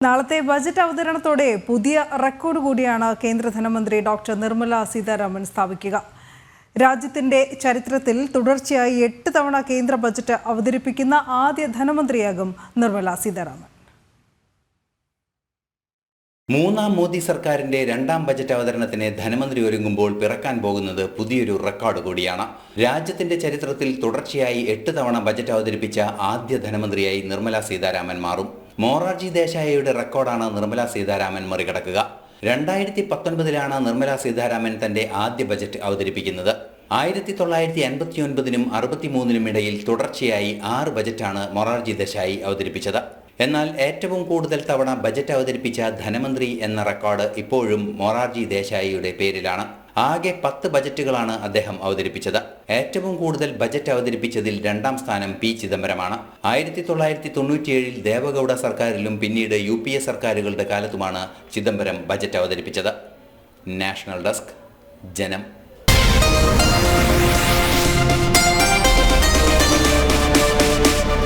നാളത്തെ ബജറ്റ് അവതരണത്തോടെ പുതിയ റെക്കോർഡ് കൂടിയാണ് കേന്ദ്ര ധനമന്ത്രി ഡോക്ടർ നിർമ്മല സീതാരാമൻ സ്ഥാപിക്കുക. രാജ്യത്തിന്റെ ചരിത്രത്തിൽ തുടർച്ചയായി 8 തവണ കേന്ദ്ര ബജറ്റ് അവതരിപ്പിക്കുന്ന ആദ്യ ധനമന്ത്രിയാകും നിർമ്മല സീതാരാമൻ. മൂന്നാം മോദി സർക്കാരിന്റെ രണ്ടാം ബജറ്റ് അവതരണത്തിന് ധനമന്ത്രി ഒരുങ്ങുമ്പോൾ പിറക്കാൻ പോകുന്നത് പുതിയൊരു റെക്കോർഡ് കൂടിയാണ്. രാജ്യത്തിന്റെ ചരിത്രത്തിൽ തുടർച്ചയായി 8 തവണ ബജറ്റ് അവതരിപ്പിച്ച ആദ്യ ധനമന്ത്രിയായി നിർമ്മല സീതാരാമൻ മാറും. മൊറാർജി ദേശായിയുടെ റെക്കോർഡാണ് നിർമ്മല സീതാരാമൻ മറികടക്കുക. 2019 നിർമ്മല സീതാരാമൻ തന്റെ ആദ്യ ബജറ്റ് അവതരിപ്പിക്കുന്നത്. 1959 63 ഇടയിൽ തുടർച്ചയായി 6 ബജറ്റാണ് മൊറാർജി ദേശായി അവതരിപ്പിച്ചത്. എന്നാൽ ഏറ്റവും കൂടുതൽ തവണ ബജറ്റ് അവതരിപ്പിച്ച ധനമന്ത്രി എന്ന റെക്കോർഡ് ഇപ്പോഴും മൊറാർജി ദേശായിയുടെ പേരിലാണ്. ആകെ 10 ബജറ്റുകളാണ് അദ്ദേഹം അവതരിപ്പിച്ചത്. ഏറ്റവും കൂടുതൽ ബജറ്റ് അവതരിപ്പിച്ചതിൽ രണ്ടാം സ്ഥാനം പി ചിദംബരമാണ്. 1997 ദേവഗൌഡ സർക്കാരിലും പിന്നീട് UPA സർക്കാരുകളുടെ കാലത്തുമാണ് ചിദംബരം ബജറ്റ് അവതരിപ്പിച്ചത്. നാഷണൽ ഡെസ്ക്, ജനം.